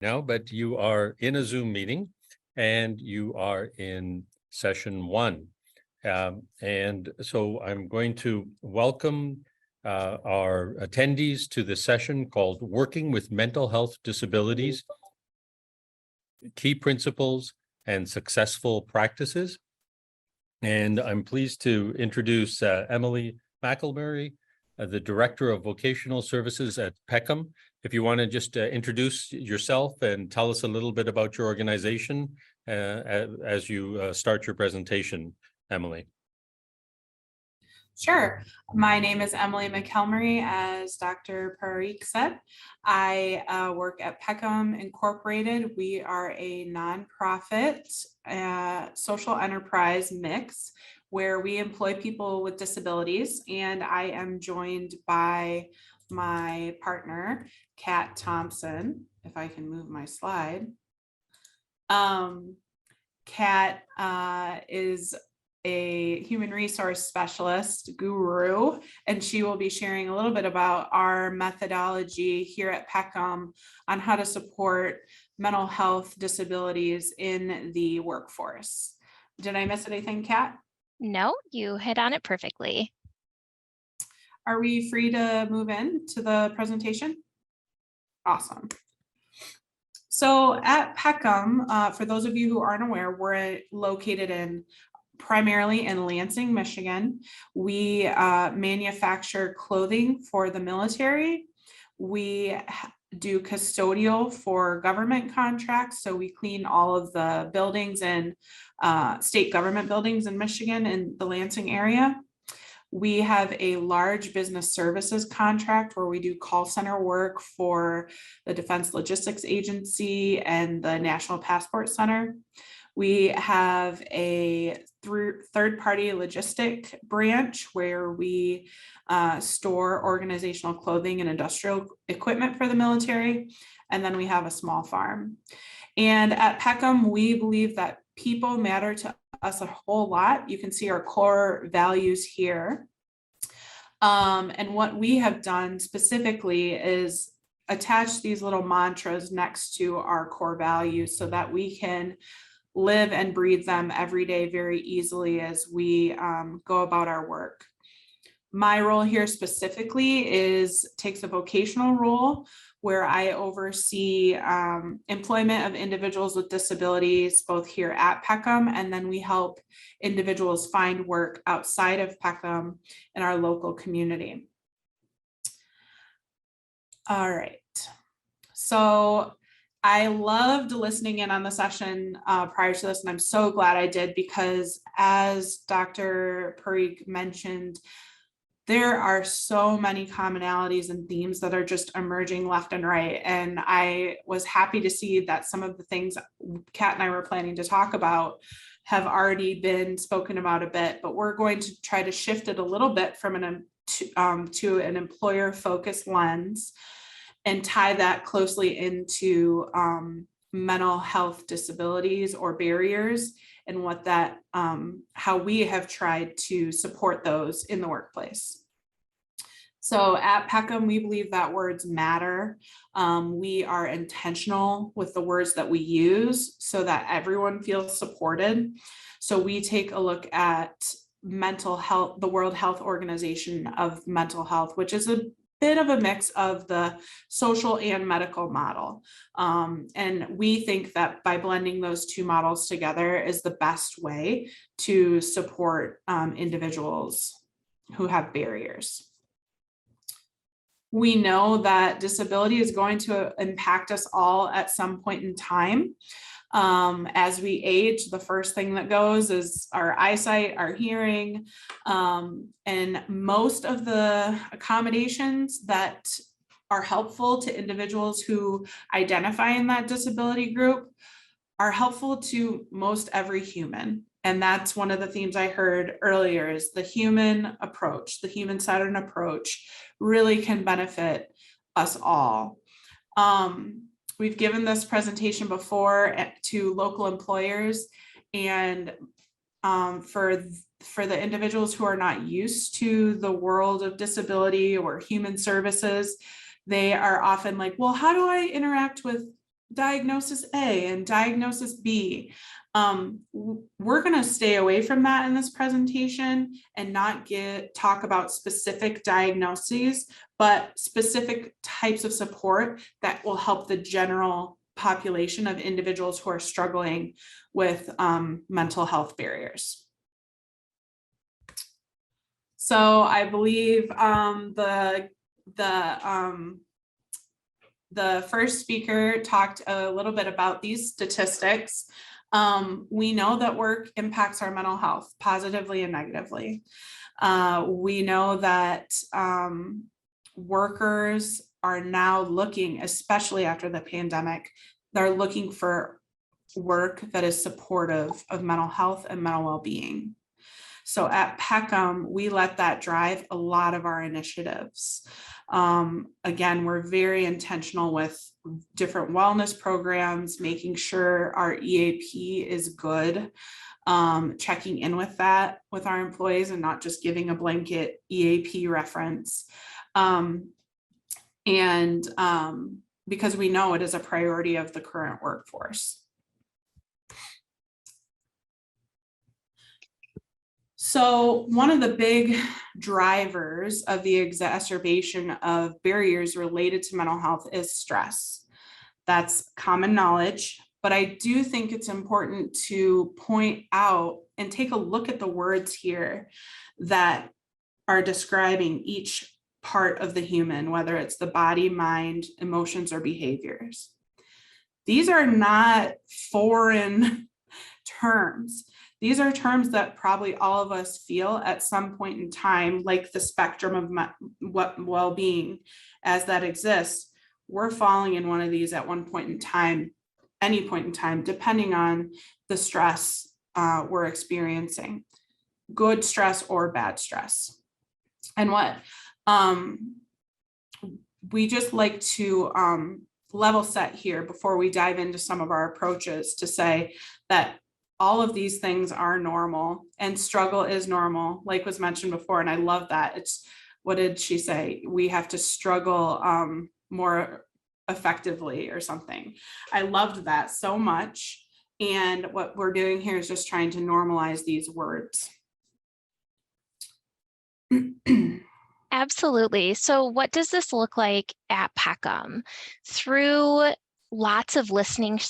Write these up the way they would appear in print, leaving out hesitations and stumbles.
now, but you are in a Zoom meeting and you are in session one. And so I'm going to welcome our attendees to the session called Working with Mental Health Disabilities, Key Principles and Successful Practices. And I'm pleased to introduce Emily McElmurray, the Director of Vocational Services at Peckham. If you want to just introduce yourself and tell us a little bit about your organization as you start your presentation, Emily. Sure. My name is Emily McElmurray, as Dr. Parikh said. I work at Peckham Incorporated. We are a nonprofit social enterprise mix where we employ people with disabilities, and I am joined by my partner, Kat Thompson. If I can move my slide. Kat is a human resource specialist guru, and she will be sharing a little bit about our methodology here at Peckham on how to support mental health disabilities in the workforce. Did I miss anything, Kat? No, you hit on it perfectly. Are we free to move in to the presentation? Awesome. So at Peckham, for those of you who aren't aware, we're located primarily in Lansing, Michigan. We manufacture clothing for the military. We do custodial for government contracts. So we clean all of the buildings and state government buildings in Michigan and the Lansing area. We have a large business services contract where we do call center work for the Defense Logistics Agency and the National Passport Center. We have a third-party logistic branch where we store organizational clothing and industrial equipment for the military. And then we have a small farm. And at Peckham, we believe that people matter to us a whole lot. You can see our core values here. And what we have done specifically is attach these little mantras next to our core values so that we can live and breathe them every day very easily as we go about our work. My role here specifically takes a vocational role where I oversee employment of individuals with disabilities, both here at Peckham, and then we help individuals find work outside of Peckham in our local community. All right, so I loved listening in on the session prior to this, and I'm so glad I did, because as Dr. Parikh mentioned, there are so many commonalities and themes that are just emerging left and right. And I was happy to see that some of the things Kat and I were planning to talk about have already been spoken about a bit, but we're going to try to shift it a little bit from to an employer-focused lens and tie that closely into mental health disabilities or barriers, and what that, how we have tried to support those in the workplace. So at Peckham, we believe that words matter. We are intentional with the words that we use so that everyone feels supported. So we take a look at mental health, the World Health Organization of mental health, which is a bit of a mix of the social and medical model. And we think that by blending those two models together is the best way to support individuals who have barriers. We know that disability is going to impact us all at some point in time. As we age, the first thing that goes is our eyesight, our hearing, and most of the accommodations that are helpful to individuals who identify in that disability group are helpful to most every human. And that's one of the themes I heard earlier, is the human approach, the human-centered approach really can benefit us all. We've given this presentation before to local employers, and for the individuals who are not used to the world of disability or human services, they are often like, well, how do I interact with diagnosis A and diagnosis B. We're going to stay away from that in this presentation and not talk about specific diagnoses, but specific types of support that will help the general population of individuals who are struggling with mental health barriers. So I believe the first speaker talked a little bit about these statistics. We know that work impacts our mental health positively and negatively. We know that workers are now looking, especially after the pandemic, they're looking for work that is supportive of mental health and mental well-being. So at Peckham, we let that drive a lot of our initiatives. Again, we're very intentional with different wellness programs, making sure our EAP is good, checking in with that with our employees and not just giving a blanket EAP reference. Because we know it is a priority of the current workforce. So one of the big drivers of the exacerbation of barriers related to mental health is stress. That's common knowledge, but I do think it's important to point out and take a look at the words here that are describing each part of the human, whether it's the body, mind, emotions, or behaviors. These are not foreign terms. These are terms that probably all of us feel at some point in time, like the spectrum of well-being as that exists. We're falling in one of these at one point in time, any point in time, depending on the stress we're experiencing, good stress or bad stress. And what we just like to level set here before we dive into some of our approaches to say that all of these things are normal and struggle is normal, like was mentioned before. And I love that. It's, what did she say? We have to struggle more effectively or something. I loved that so much. And what we're doing here is just trying to normalize these words. Absolutely. So what does this look like at Peckham? Through lots of listening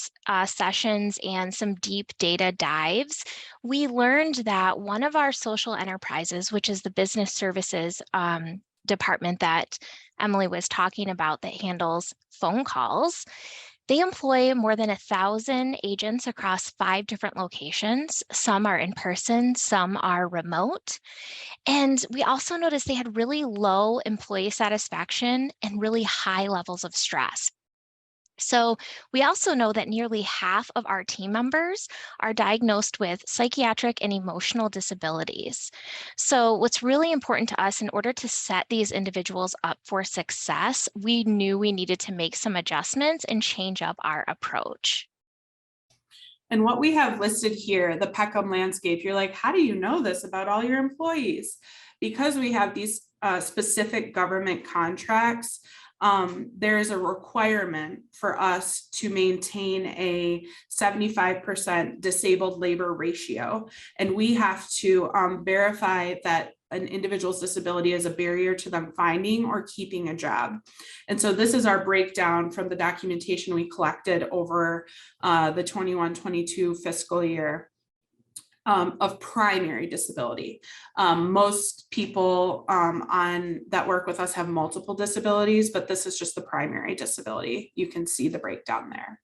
sessions and some deep data dives, we learned that one of our social enterprises, which is the business services department that Emily was talking about that handles phone calls, they employ more than 1,000 agents across 5 different locations. Some are in person, some are remote. And we also noticed they had really low employee satisfaction and really high levels of stress. So we also know that nearly half of our team members are diagnosed with psychiatric and emotional disabilities. So what's really important to us in order to set these individuals up for success, we knew we needed to make some adjustments and change up our approach. And what we have listed here, the Peckham landscape, you're like, how do you know this about all your employees? Because we have these specific government contracts, there is a requirement for us to maintain a 75% disabled labor ratio. And we have to verify that an individual's disability is a barrier to them finding or keeping a job. And so this is our breakdown from the documentation we collected over the 21-22 fiscal year. Of primary disability. Most people on that work with us have multiple disabilities, but this is just the primary disability. You can see the breakdown there.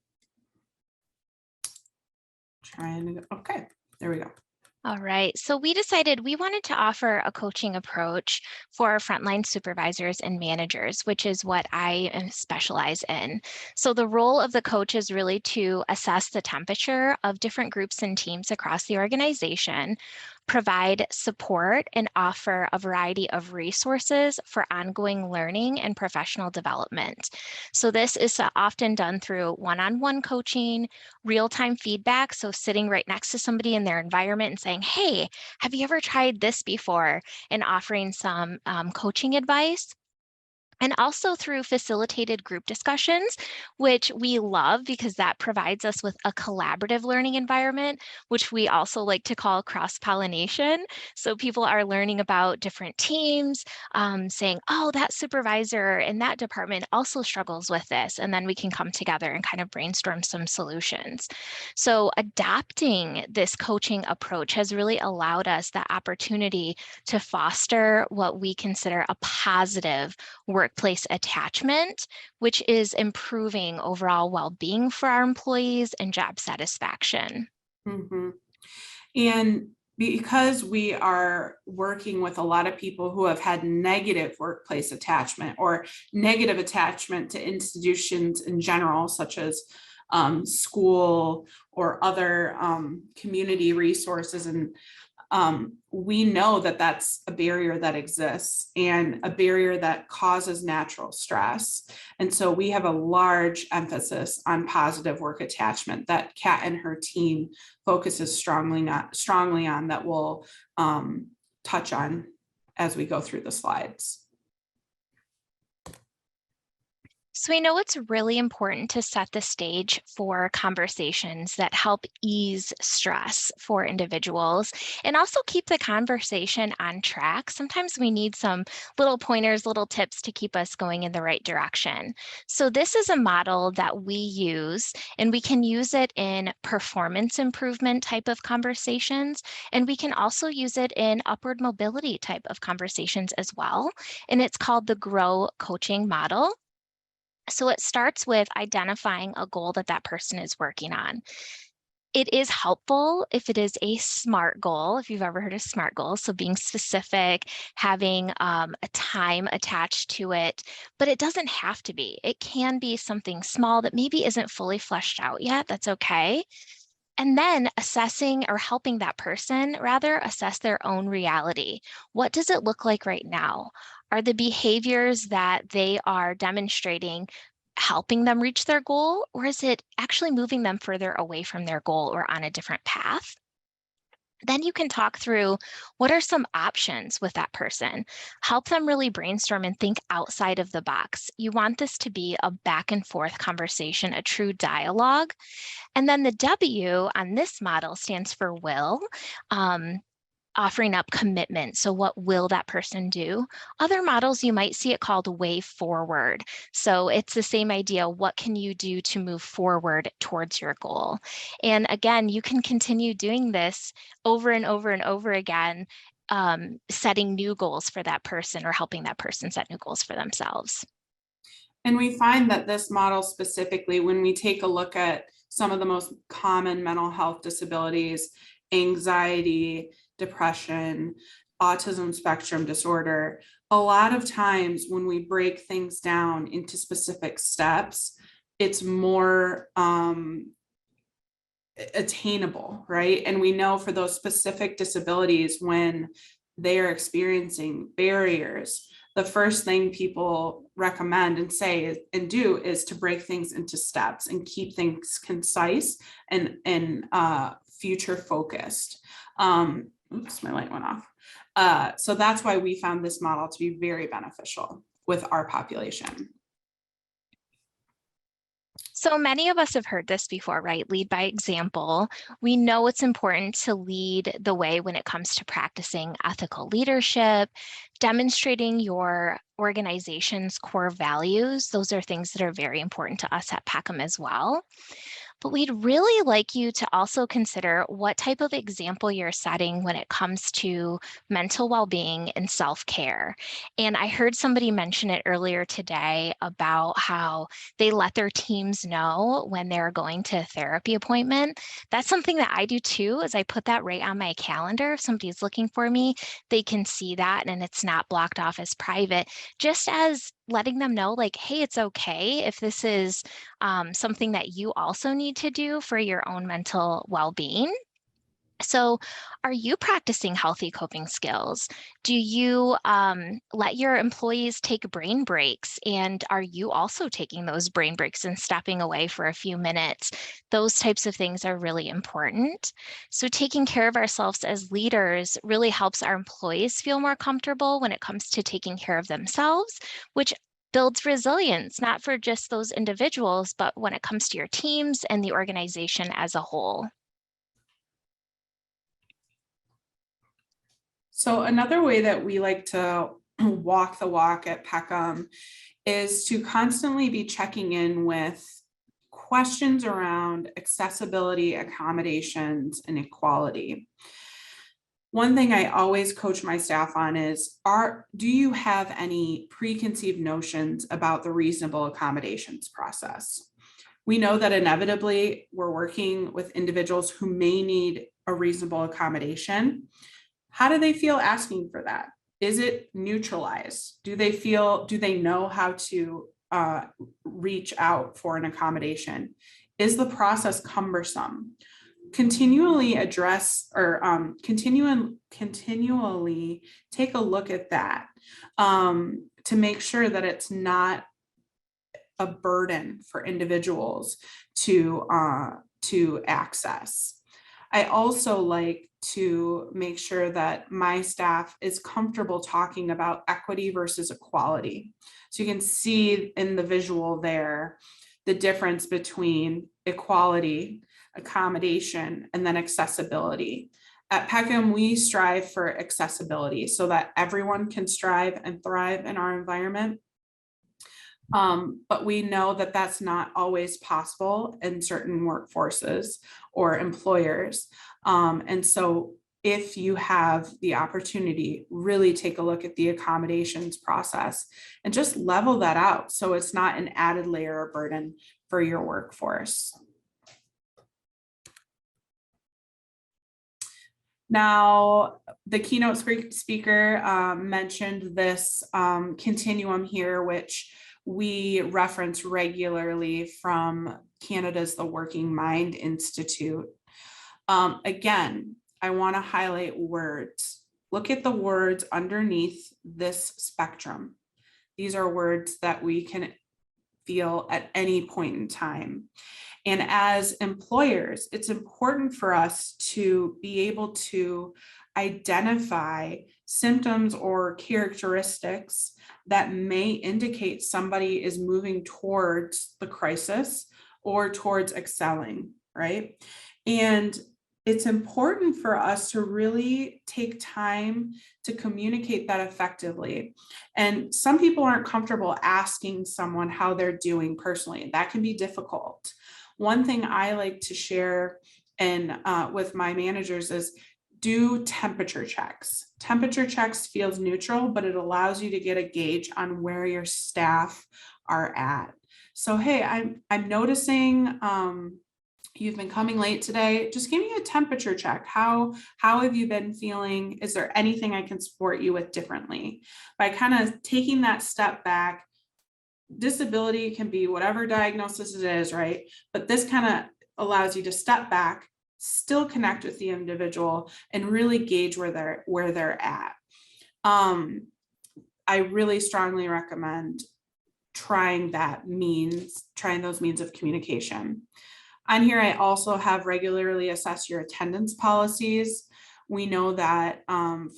Okay, there we go. All right, so we decided we wanted to offer a coaching approach for our frontline supervisors and managers, which is what I specialize in. So the role of the coach is really to assess the temperature of different groups and teams across the organization, provide support, and offer a variety of resources for ongoing learning and professional development. So this is often done through one-on-one coaching, real-time feedback, so sitting right next to somebody in their environment and saying, hey, have you ever tried this before? And offering some coaching advice. and also through facilitated group discussions, which we love because that provides us with a collaborative learning environment, which we also like to call cross-pollination. So people are learning about different teams, saying, oh, that supervisor in that department also struggles with this. And then we can come together and kind of brainstorm some solutions. So adopting this coaching approach has really allowed us the opportunity to foster what we consider a positive workplace attachment, which is improving overall well-being for our employees and job satisfaction. Mhm. And because we are working with a lot of people who have had negative workplace attachment or negative attachment to institutions in general, such as school or other community resources, and we know that that's a barrier that exists and a barrier that causes natural stress. And so we have a large emphasis on positive work attachment that Kat and her team focuses strongly on that we'll touch on as we go through the slides. So we know it's really important to set the stage for conversations that help ease stress for individuals and also keep the conversation on track. Sometimes we need some little pointers, little tips to keep us going in the right direction. So this is a model that we use, and we can use it in performance improvement type of conversations, and we can also use it in upward mobility type of conversations as well. And it's called the GROW coaching model. So it starts with identifying a goal that that person is working on. It is helpful if it is a SMART goal, if you've ever heard of SMART goals. So being specific, having a time attached to it, but it doesn't have to be. It can be something small that maybe isn't fully fleshed out yet. That's okay. And then assessing or helping that person rather assess their own reality. What does it look like right now? Are the behaviors that they are demonstrating helping them reach their goal, or is it actually moving them further away from their goal or on a different path? Then you can talk through what are some options with that person. Help them really brainstorm and think outside of the box. You want this to be a back and forth conversation, a true dialogue. And then the W on this model stands for will. Offering up commitment. So what will that person do? Other models, you might see it called way forward. So it's the same idea. What can you do to move forward towards your goal? And again, you can continue doing this over and over and over again, setting new goals for that person or helping that person set new goals for themselves. And we find that this model specifically, when we take a look at some of the most common mental health disabilities, anxiety, depression, autism spectrum disorder, a lot of times when we break things down into specific steps, it's more attainable, right? And we know for those specific disabilities, when they are experiencing barriers, the first thing people recommend and say and do is to break things into steps and keep things concise and future focused. Oops, my light went off. So that's why we found this model to be very beneficial with our population. So many of us have heard this before, right? Lead by example. We know it's important to lead the way when it comes to practicing ethical leadership, demonstrating your organization's core values. Those are things that are very important to us at Peckham as well. But we'd really like you to also consider what type of example you're setting when it comes to mental well-being and self-care. And I heard somebody mention it earlier today about how they let their teams know when they're going to a therapy appointment. That's something that I do too, is I put that right on my calendar. If somebody's looking for me, they can see that and it's not blocked off as private, just as letting them know like, hey, it's okay if this is something that you also need to do for your own mental well-being. So are you practicing healthy coping skills? Do you let your employees take brain breaks? And are you also taking those brain breaks and stepping away for a few minutes? Those types of things are really important. So taking care of ourselves as leaders really helps our employees feel more comfortable when it comes to taking care of themselves, which builds resilience, not for just those individuals, but when it comes to your teams and the organization as a whole. So another way that we like to walk the walk at Peckham is to constantly be checking in with questions around accessibility, accommodations, and equality. One thing I always coach my staff on is, do you have any preconceived notions about the reasonable accommodations process? We know that inevitably we're working with individuals who may need a reasonable accommodation. How do they feel asking for that? Is it neutralized? Do they know how to reach out for an accommodation? Is the process cumbersome? Continually address or continually take a look at that to make sure that it's not a burden for individuals to access. I also like to make sure that my staff is comfortable talking about equity versus equality. So you can see in the visual there, the difference between equality, accommodation, and then accessibility. At Peckham, we strive for accessibility so that everyone can strive and thrive in our environment. But we know that that's not always possible in certain workforces or employers. And so if you have the opportunity, really take a look at the accommodations process and just level that out so it's not an added layer of burden for your workforce. Now, the keynote speaker mentioned this continuum here, which we reference regularly from Canada's The Working Mind Institute. Again, I want to highlight words. Look at the words underneath this spectrum. These are words that we can feel at any point in time. And as employers, it's important for us to be able to identify symptoms or characteristics that may indicate somebody is moving towards the crisis or towards excelling, right? And it's important for us to really take time to communicate that effectively. And some people aren't comfortable asking someone how they're doing personally. That can be difficult. One thing I like to share and with my managers is do temperature checks. Temperature checks feels neutral, but it allows you to get a gauge on where your staff are at. So, hey, I'm noticing you've been coming late today. Just give me a temperature check. How have you been feeling? Is there anything I can support you with differently? By kind of taking that step back, disability can be whatever diagnosis it is, right? But this kind of allows you to step back, still connect with the individual, and really gauge where they're at. I really strongly recommend trying those means of communication. On here, I also have regularly assess your attendance policies. We know that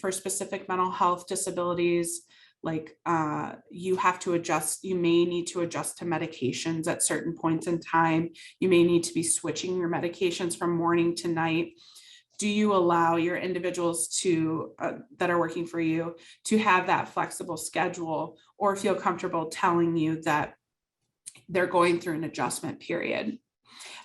for specific mental health disabilities, like you may need to adjust to medications at certain points in time. You may need to be switching your medications from morning to night. Do you allow your individuals that are working for you to have that flexible schedule or feel comfortable telling you that they're going through an adjustment period?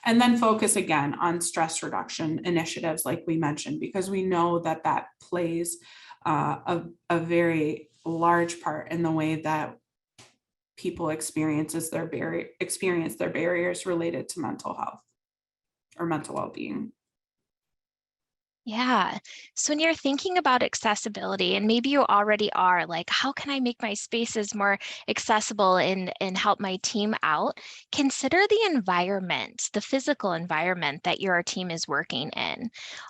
And then focus again on stress reduction initiatives like we mentioned, because we know that that plays a very large part in the way that people experience their barriers related to mental health or mental well-being. Yeah. So when you're thinking about accessibility, and maybe you already are, like, how can I make my spaces more accessible and help my team out? Consider the environment, the physical environment that your team is working in.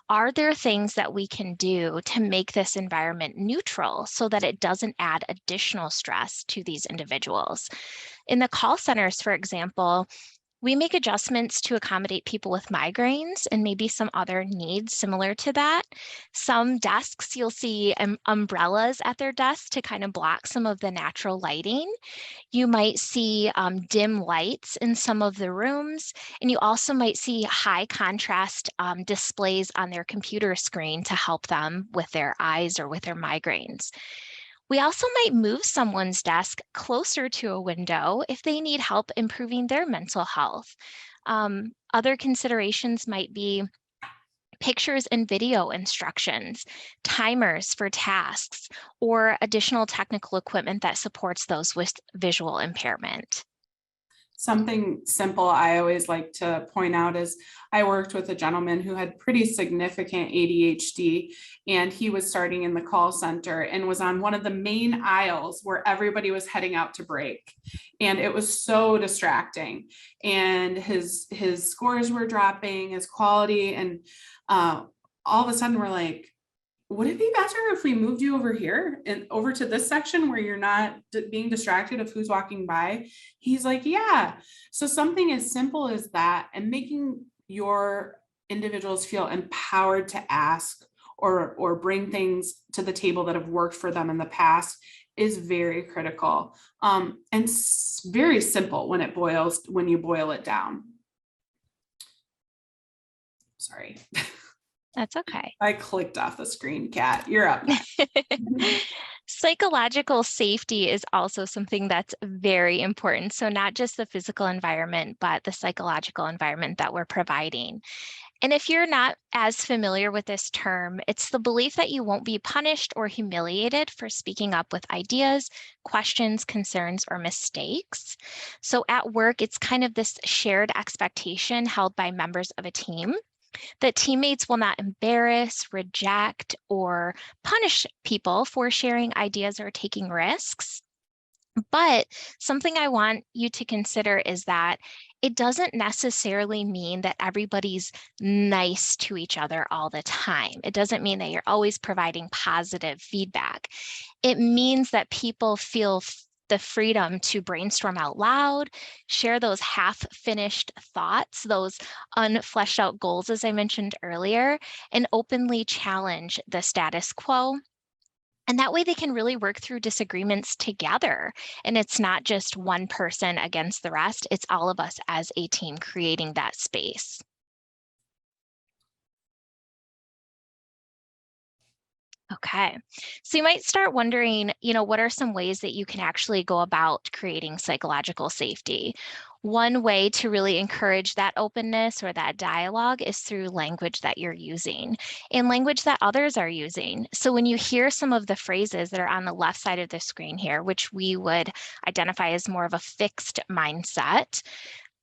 Are there things that we can do to make this environment neutral so that it doesn't add additional stress to these individuals? In the call centers, for example, We make adjustments to accommodate people with migraines and maybe some other needs similar to that. Some desks, you'll see umbrellas at their desks to kind of block some of the natural lighting. You might see dim lights in some of the rooms, and you also might see high contrast displays on their computer screen to help them with their eyes or with their migraines. We also might move someone's desk closer to a window if they need help improving their mental health. Other considerations might be pictures and video instructions, timers for tasks, or additional technical equipment that supports those with visual impairment. Something simple I always like to point out is I worked with a gentleman who had pretty significant ADHD, and he was starting in the call center and was on one of the main aisles where everybody was heading out to break. And it was so distracting, and his scores were dropping, his quality, and all of a sudden we're like, would it be better if we moved you over here and over to this section where you're not being distracted of who's walking by? He's like, yeah. So something as simple as that, and making your individuals feel empowered to ask or bring things to the table that have worked for them in the past, is very critical. And very simple when you boil it down. Sorry. That's okay. I clicked off the screen, Kat. You're up next. Psychological safety is also something that's very important. So not just the physical environment, but the psychological environment that we're providing. And if you're not as familiar with this term, it's the belief that you won't be punished or humiliated for speaking up with ideas, questions, concerns, or mistakes. So at work, it's kind of this shared expectation held by members of a team that teammates will not embarrass, reject, or punish people for sharing ideas or taking risks. But something I want you to consider is that it doesn't necessarily mean that everybody's nice to each other all the time. It doesn't mean that you're always providing positive feedback. It means that people feel the freedom to brainstorm out loud, share those half-finished thoughts, those unfleshed out goals, as I mentioned earlier, and openly challenge the status quo. And that way they can really work through disagreements together. And it's not just one person against the rest, it's all of us as a team creating that space. Okay, so you might start wondering, what are some ways that you can actually go about creating psychological safety? One way to really encourage that openness or that dialogue is through language that you're using and language that others are using. So when you hear some of the phrases that are on the left side of the screen here, which we would identify as more of a fixed mindset,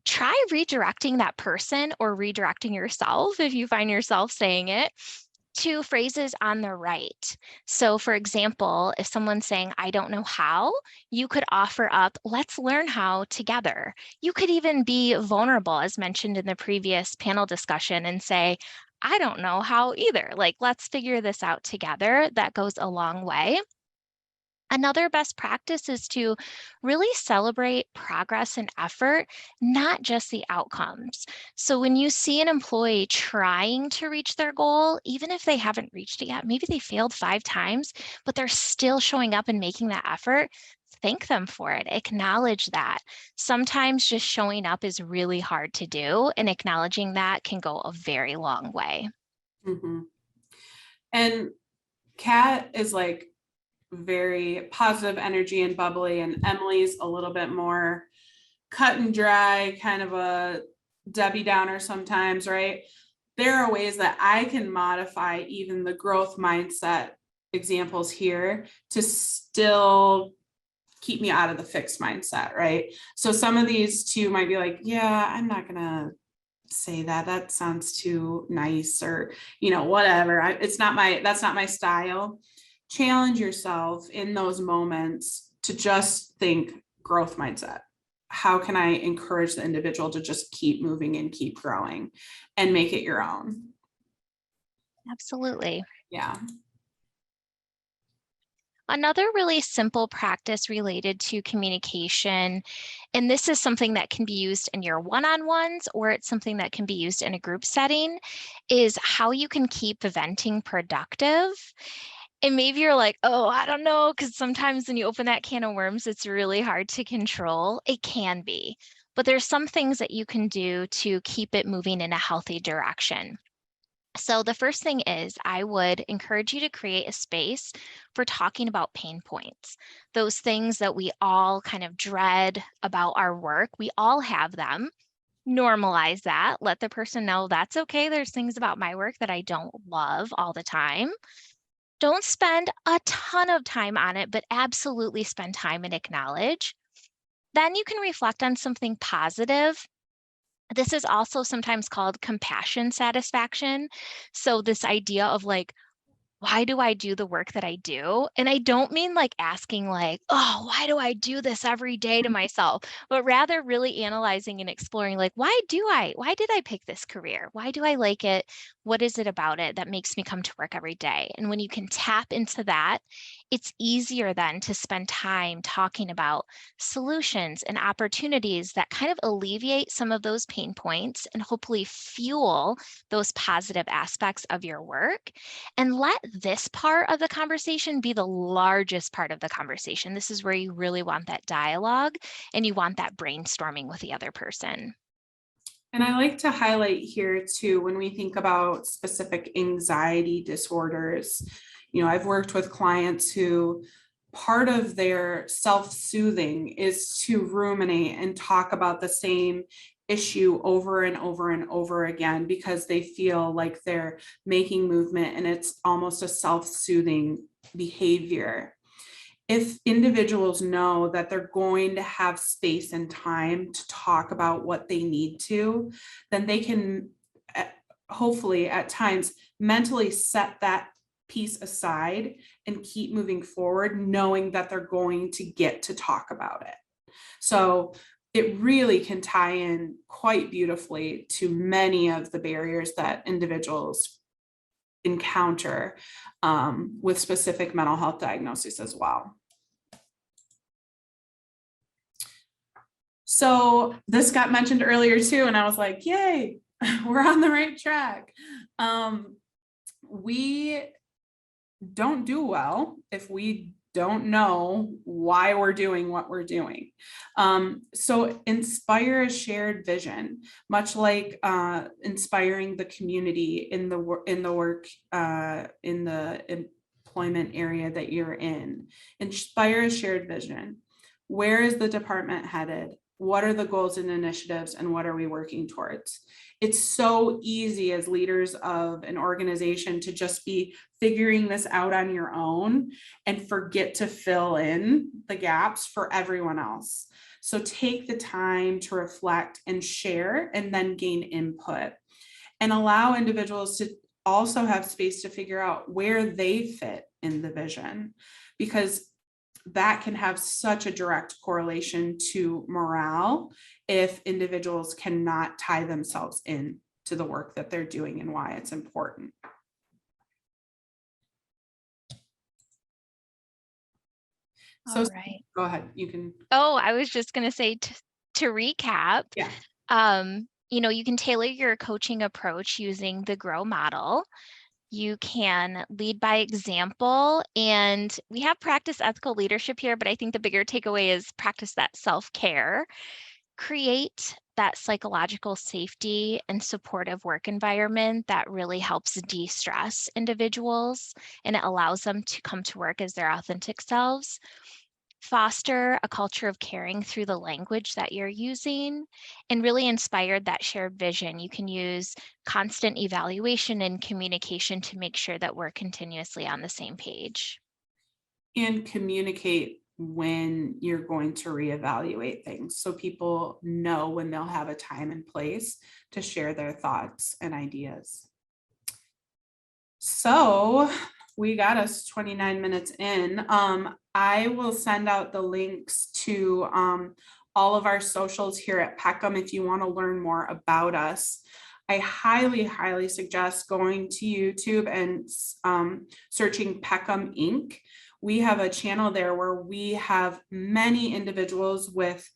try redirecting that person or redirecting yourself if you find yourself saying it to phrases on the right. So for example, if someone's saying, I don't know how, you could offer up, let's learn how together. You could even be vulnerable, as mentioned in the previous panel discussion, and say, I don't know how either. Like, let's figure this out together. That goes a long way. Another best practice is to really celebrate progress and effort, not just the outcomes. So when you see an employee trying to reach their goal, even if they haven't reached it yet, maybe they failed 5 times, but they're still showing up and making that effort, thank them for it. Acknowledge that. Sometimes just showing up is really hard to do, and acknowledging that can go a very long way. Mm-hmm. And Kat is like very positive energy and bubbly, and Emily's a little bit more cut and dry, kind of a Debbie Downer sometimes, right? There are ways that I can modify even the growth mindset examples here to still keep me out of the fixed mindset, right? So some of these two might be like, yeah, I'm not gonna say that. That sounds too nice, or, whatever. That's not my style. Challenge yourself in those moments to just think growth mindset. How can I encourage the individual to just keep moving and keep growing and make it your own? Absolutely. Yeah. Another really simple practice related to communication, and this is something that can be used in your one-on-ones or it's something that can be used in a group setting, is how you can keep venting productive. And maybe you're like, oh, I don't know, because sometimes when you open that can of worms, it's really hard to control. It can be, but there's some things that you can do to keep it moving in a healthy direction. So the first thing is I would encourage you to create a space for talking about pain points. Those things that we all kind of dread about our work, we all have them. Normalize that. Let the person know that's okay. There's things about my work that I don't love all the time. Don't spend a ton of time on it, but absolutely spend time and acknowledge. Then you can reflect on something positive. This is also sometimes called compassion satisfaction. So this idea of like, why do I do the work that I do? And I don't mean like asking like, oh, why do I do this every day to myself? But rather really analyzing and exploring like, why did I pick this career? Why do I like it? What is it about it that makes me come to work every day? And when you can tap into that, it's easier then to spend time talking about solutions and opportunities that kind of alleviate some of those pain points and hopefully fuel those positive aspects of your work. And let this part of the conversation be the largest part of the conversation. This is where you really want that dialogue and you want that brainstorming with the other person. And I like to highlight here too, when we think about specific anxiety disorders, I've worked with clients who part of their self-soothing is to ruminate and talk about the same issue over and over and over again because they feel like they're making movement and it's almost a self-soothing behavior. If individuals know that they're going to have space and time to talk about what they need to, then they can hopefully at times mentally set that piece aside and keep moving forward, knowing that they're going to get to talk about it. So it really can tie in quite beautifully to many of the barriers that individuals encounter with specific mental health diagnoses as well. So this got mentioned earlier too, and I was like, yay, we're on the right track. We don't do well if we don't know why we're doing what we're doing. So inspire a shared vision, much like inspiring the community in the work in the employment area that you're in. Inspire a shared vision. Where is the department headed? What are the goals and initiatives, and what are we working towards? It's so easy as leaders of an organization to just be figuring this out on your own and forget to fill in the gaps for everyone else. So take the time to reflect and share and then gain input and allow individuals to also have space to figure out where they fit in the vision, because that can have such a direct correlation to morale if individuals cannot tie themselves in to the work that they're doing and why it's important. So right. Go ahead, you can. Oh, I was just going to say to recap, you can tailor your coaching approach using the GROW model. You can lead by example, and we have practice ethical leadership here, but I think the bigger takeaway is practice that self-care. Create that psychological safety and supportive work environment that really helps de-stress individuals, and it allows them to come to work as their authentic selves. Foster a culture of caring through the language that you're using, and really inspired that shared vision. You can use constant evaluation and communication to make sure that we're continuously on the same page. And communicate when you're going to reevaluate things so people know when they'll have a time and place to share their thoughts and ideas. So we got us 29 minutes in. I will send out the links to all of our socials here at Peckham if you want to learn more about us. I highly, highly suggest going to YouTube and searching Peckham Inc. we have a channel there where we have many individuals with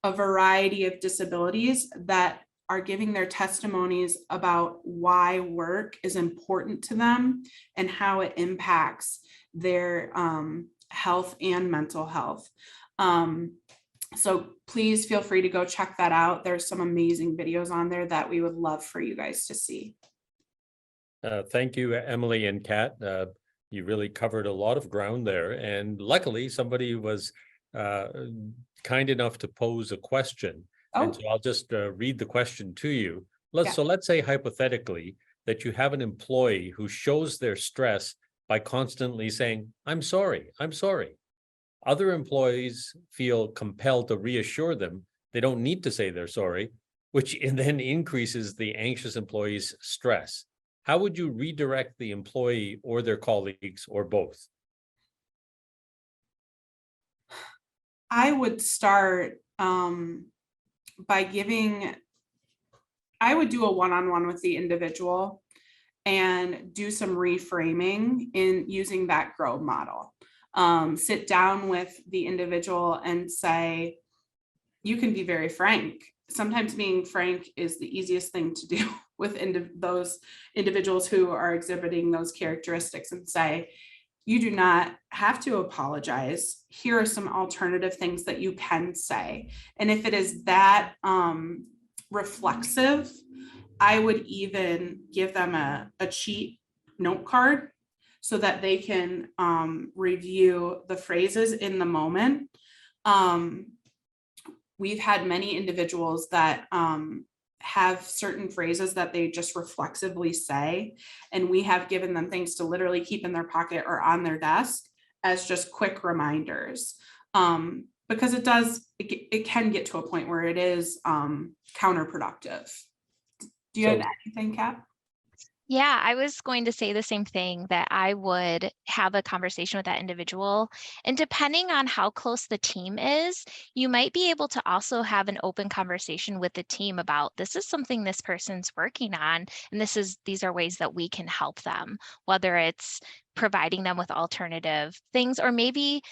a variety of disabilities that are giving their testimonies about why work is important to them and how it impacts their health and mental health. So please feel free to go check that out. There's some amazing videos on there that we would love for you guys to see. Thank you, Emily and Kat. You really covered a lot of ground there. And luckily, somebody was kind enough to pose a question. And so I'll just read the question to you. So let's say hypothetically that you have an employee who shows their stress by constantly saying, I'm sorry, I'm sorry. Other employees feel compelled to reassure them they don't need to say they're sorry, which then increases the anxious employee's stress. How would you redirect the employee or their colleagues or both? I would start by I would do a one-on-one with the individual and do some reframing in using that GROW model. Sit down with the individual and say, you can be very frank. Sometimes being frank is the easiest thing to do with those individuals who are exhibiting those characteristics, and say, you do not have to apologize. Here are some alternative things that you can say. And if it is that reflexive, I would even give them a cheat note card so that they can review the phrases in the moment. We've had many individuals that have certain phrases that they just reflexively say, and we have given them things to literally keep in their pocket or on their desk as just quick reminders, because it can get to a point where it is counterproductive. Do you have anything, Kat? Yeah, I was going to say the same thing, that I would have a conversation with that individual. And depending on how close the team is, you might be able to also have an open conversation with the team about, this is something this person's working on, and these are ways that we can help them, whether it's providing them with alternative things, or maybe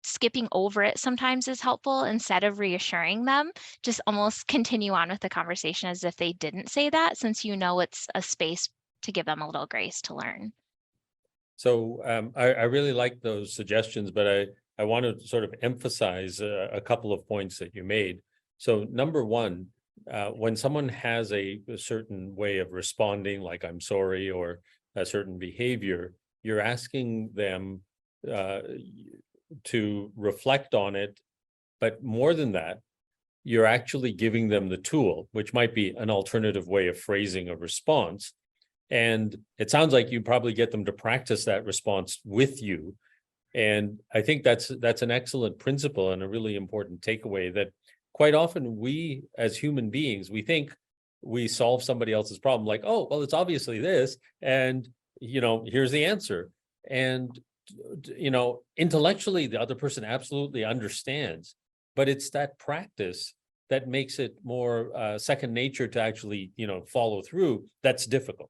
skipping over it sometimes is helpful. Instead of reassuring them, just almost continue on with the conversation as if they didn't say that, since you know it's a space to give them a little grace to learn. So I really like those suggestions, but I want to sort of emphasize a couple of points that you made. So number one, when someone has a certain way of responding, like I'm sorry, or a certain behavior, you're asking them to reflect on it. But more than that, you're actually giving them the tool, which might be an alternative way of phrasing a response. And it sounds like you probably get them to practice that response with you. And I think that's an excellent principle and a really important takeaway, that quite often we as human beings, we think we solve somebody else's problem, like, oh, well, it's obviously this, and here's the answer. And intellectually, the other person absolutely understands, but it's that practice that makes it more second nature to actually, follow through. That's difficult.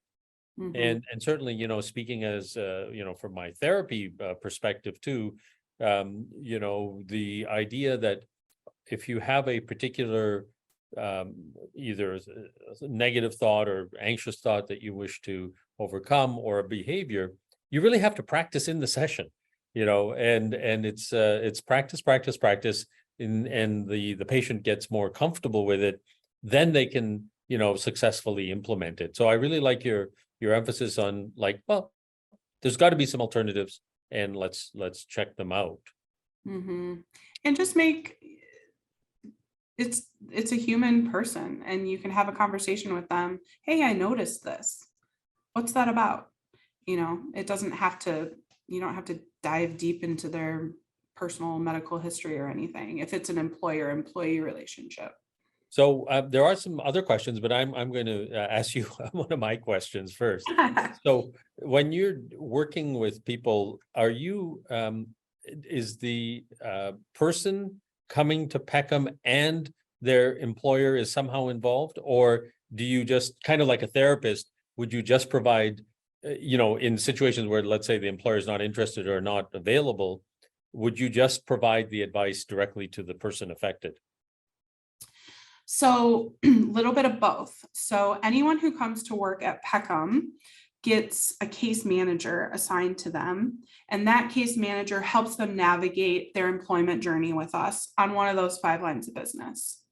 Mm-hmm. And certainly, speaking as, from my therapy perspective too, the idea that if you have a particular either a negative thought or anxious thought that you wish to overcome, or a behavior, you really have to practice in the session, and it's practice, and the patient gets more comfortable with it, then they can, successfully implement it. So I really like your emphasis on, like, well, there's got to be some alternatives, and let's check them out. Mm-hmm. And just it's a human person, and you can have a conversation with them. Hey, I noticed this. What's that about? It doesn't have to, you don't have to dive deep into their personal medical history or anything, if it's an employer-employee relationship. So there are some other questions, but I'm going to ask you one of my questions first. So when you're working with people, are you is the person coming to Peckham and their employer is somehow involved, or do you just, kind of like a therapist, would you just provide, in situations where, let's say, the employer is not interested or not available, would you just provide the advice directly to the person affected? So a little bit of both. So anyone who comes to work at Peckham gets a case manager assigned to them, and that case manager helps them navigate their employment journey with us on one of those 5 lines of business.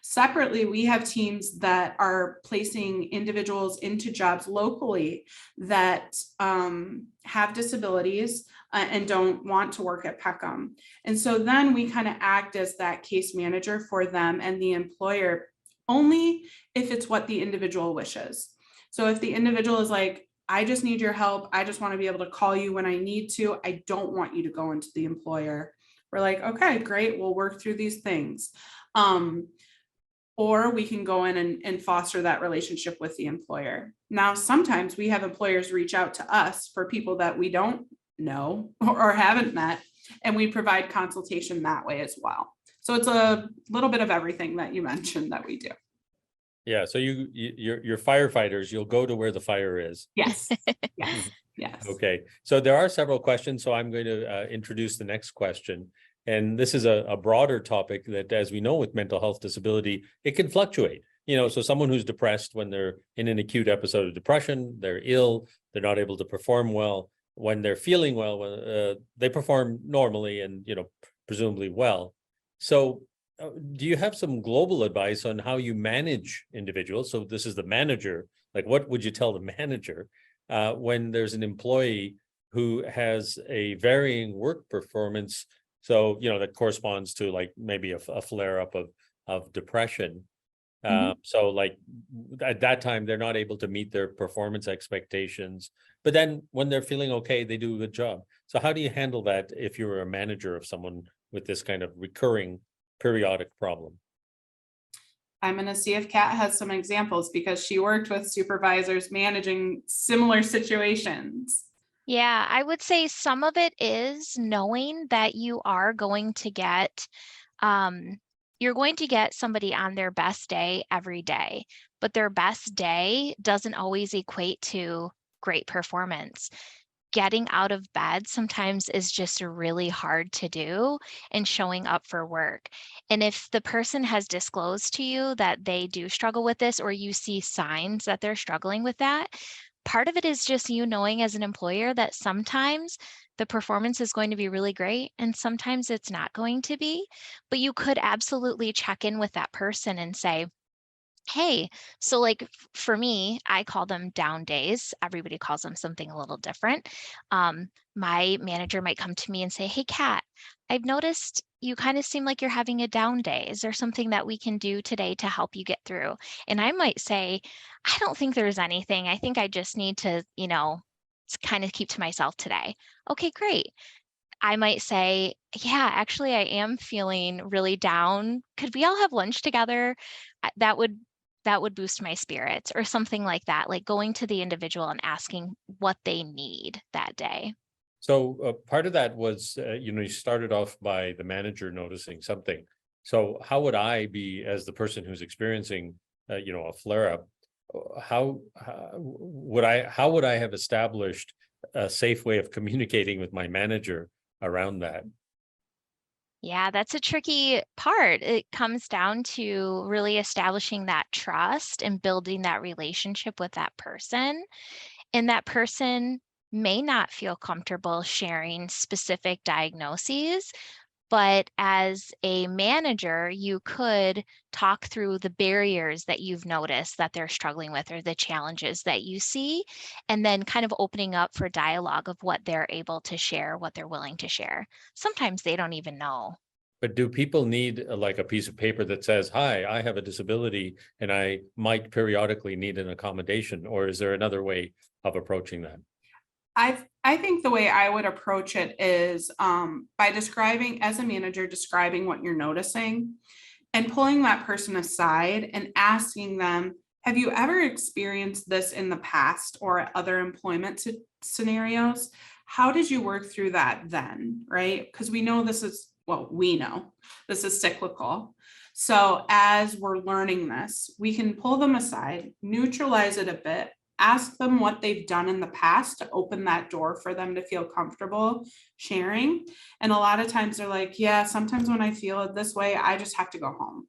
Separately, we have teams that are placing individuals into jobs locally that have disabilities and don't want to work at Peckham. And so then we kind of act as that case manager for them and the employer, only if it's what the individual wishes. So if the individual is like, I just need your help, I just want to be able to call you when I need to, I don't want you to go into the employer, we're like, okay, great, we'll work through these things. Or we can go in and foster that relationship with the employer. Now, sometimes we have employers reach out to us for people that we don't know or haven't met, and we provide consultation that way as well. So it's a little bit of everything that you mentioned that we do. Yeah, so you're firefighters, you'll go to where the fire is. Yes, yes, yes. Okay, so there are several questions, so I'm going to introduce the next question. And this is a broader topic that, as we know, with mental health disability, it can fluctuate. So someone who's depressed, when they're in an acute episode of depression, they're ill, they're not able to perform well. When they're feeling well, they perform normally and, presumably well. So do you have some global advice on how you manage individuals? So this is the manager. Like, what would you tell the manager when there's an employee who has a varying work performance? So, that corresponds to like maybe a flare-up of depression. So like at that time, they're not able to meet their performance expectations. But then when they're feeling okay, they do a good job. So how do you handle that if you're a manager of someone with this kind of recurring periodic problem? I'm going to see if Kat has some examples because she worked with supervisors managing similar situations. Yeah, I would say some of it is knowing that you are going to get, you're going to get somebody on their best day every day, but their best day doesn't always equate to great performance. Getting out of bed sometimes is just really hard to do, and showing up for work. And if the person has disclosed to you that they do struggle with this, or you see signs that they're struggling with that, part of it is just you knowing as an employer that sometimes the performance is going to be really great and sometimes it's not going to be. But you could absolutely check in with that person and say, hey, so like for me, I call them down days. Everybody calls them something a little different. My manager might come to me and say, hey, Kat, I've noticed you kind of seem like you're having a down day. Is there something that we can do today to help you get through? And I might say, I don't think there's anything. I think I just need to, kind of keep to myself today. Okay, great. I might say, yeah, actually, I am feeling really down. Could we all have lunch together? That would boost my spirits, or something like that, like going to the individual and asking what they need that day. So part of that was, you started off by the manager noticing something. So how would I be, as the person who's experiencing, a flare-up, how would I have established a safe way of communicating with my manager around that? Yeah, that's a tricky part. It comes down to really establishing that trust and building that relationship with that person. And that person may not feel comfortable sharing specific diagnoses, but as a manager, you could talk through the barriers that you've noticed that they're struggling with, or the challenges that you see, and then kind of opening up for dialogue of what they're able to share, what they're willing to share. Sometimes they don't even know. But do people need like a piece of paper that says, hi, I have a disability and I might periodically need an accommodation? Or is there another way of approaching that? I think the way I would approach it is by describing, as a manager, describing what you're noticing and pulling that person aside and asking them, have you ever experienced this in the past or at other employment scenarios? How did you work through that then, right? Because we know this is cyclical. So as we're learning this, we can pull them aside, neutralize it a bit, ask them what they've done in the past to open that door for them to feel comfortable sharing. And a lot of times they're like, yeah, sometimes when I feel it this way, I just have to go home.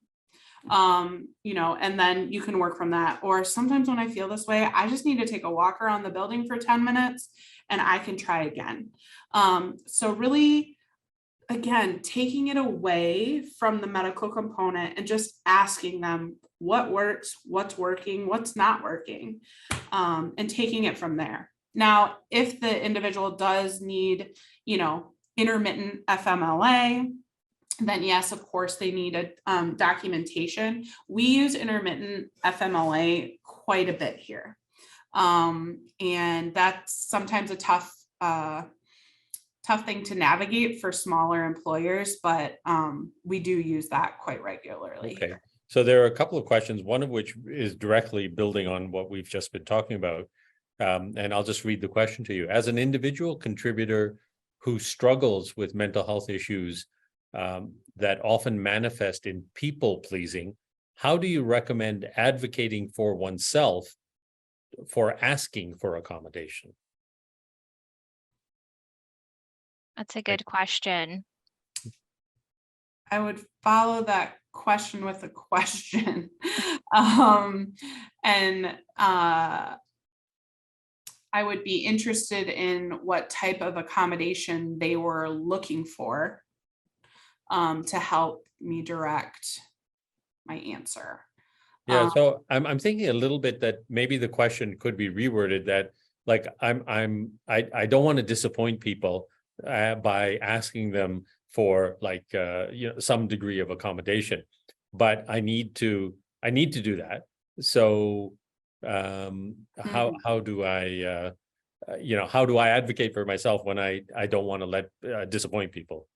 And then you can work from that. Or sometimes when I feel this way, I just need to take a walk around the building for 10 minutes and I can try again. So really, again, taking it away from the medical component and just asking them what works, what's working, what's not working, and taking it from there. Now, if the individual does need, intermittent FMLA, then yes, of course, they need a documentation. We use intermittent FMLA quite a bit here. And that's sometimes a tough thing to navigate for smaller employers, but we do use that quite regularly. Okay. So there are a couple of questions, one of which is directly building on what we've just been talking about. And I'll just read the question to you. As an individual contributor who struggles with mental health issues that often manifest in people pleasing, how do you recommend advocating for oneself for asking for accommodation? That's a good question. I would follow that question with a question. I would be interested in what type of accommodation they were looking for to help me direct my answer. Yeah, so I'm thinking a little bit that maybe the question could be reworded that, like, I don't want to disappoint people by asking them for like some degree of accommodation, but I need to do that. So how do I how do I advocate for myself when I don't want to let disappoint people?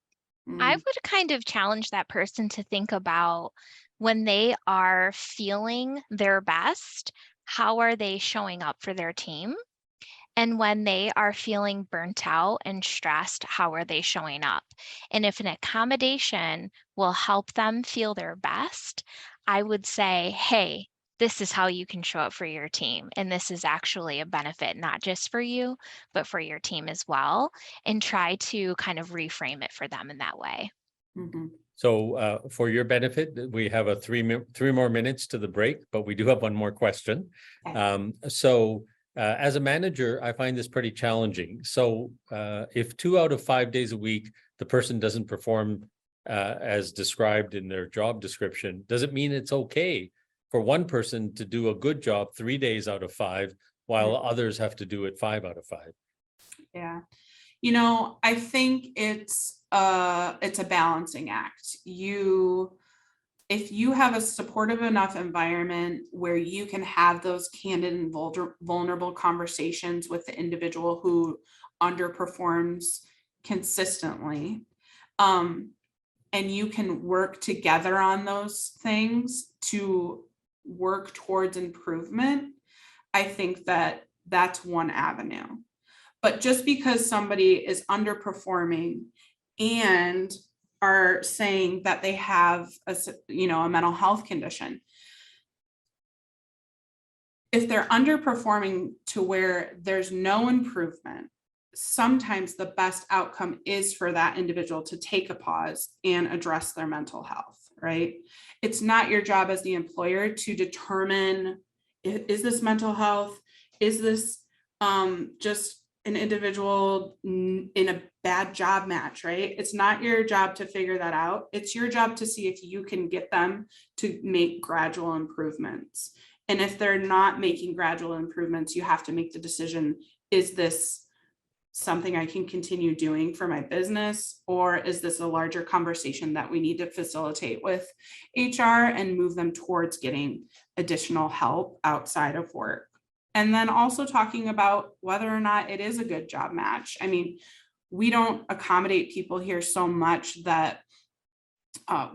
I would kind of challenge that person to think about when they are feeling their best, how are they showing up for their team? And when they are feeling burnt out and stressed, how are they showing up? And if an accommodation will help them feel their best, I would say, hey, this is how you can show up for your team. And this is actually a benefit, not just for you, but for your team as well. And try to kind of reframe it for them in that way. Mm-hmm. So for your benefit, we have a three more minutes to the break, but we do have one more question. Okay. As a manager, I find this pretty challenging. So if 2 out of 5 days a week, the person doesn't perform as described in their job description, does it mean it's okay for one person to do a good job 3 days out of 5, while others have to do it 5 out of 5? Yeah. I think it's a balancing act. If you have a supportive enough environment where you can have those candid and vulnerable conversations with the individual who underperforms consistently, and you can work together on those things to work towards improvement, I think that that's one avenue. But just because somebody is underperforming and are saying that they have a mental health condition, if they're underperforming to where there's no improvement, sometimes the best outcome is for that individual to take a pause and address their mental health, right? It's not your job as the employer to determine, is this mental health? Is this just an individual in a bad job match, right? It's not your job to figure that out. It's your job to see if you can get them to make gradual improvements. And if they're not making gradual improvements, you have to make the decision, is this something I can continue doing for my business? Or is this a larger conversation that we need to facilitate with HR and move them towards getting additional help outside of work? And then also talking about whether or not it is a good job match. I mean, we don't accommodate people here so much that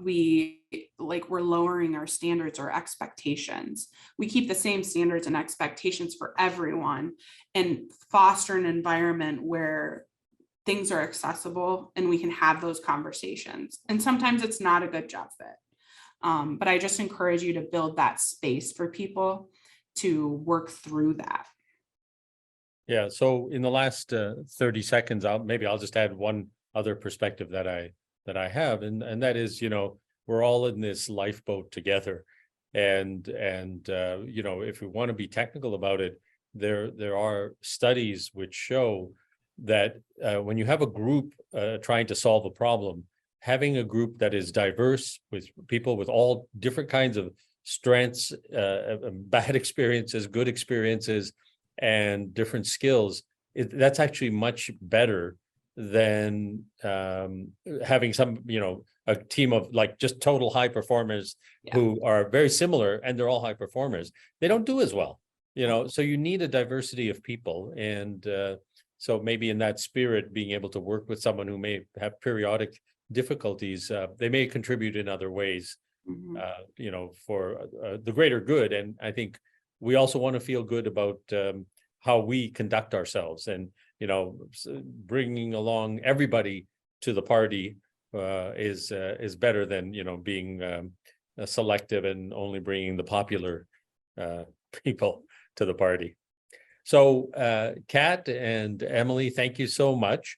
we're lowering our standards or expectations. We keep the same standards and expectations for everyone and foster an environment where things are accessible and we can have those conversations. And sometimes it's not a good job fit. But I just encourage you to build that space for people to work through that. Yeah, so in the last 30 seconds, I'll just add one other perspective that I have, and that is, we're all in this lifeboat together. And if we want to be technical about it, there are studies which show that when you have a group trying to solve a problem, having a group that is diverse with people with all different kinds of strengths, bad experiences, good experiences, and different skills, that's actually much better than having a team of like just total high performers who are very similar and they're all high performers. They don't do as well, so you need a diversity of people. And so maybe in that spirit, being able to work with someone who may have periodic difficulties, they may contribute in other ways, for the greater good. And I think we also want to feel good about how we conduct ourselves, and bringing along everybody to the party is better than being selective and only bringing the popular people to the party. So Kat and Emily, thank you so much.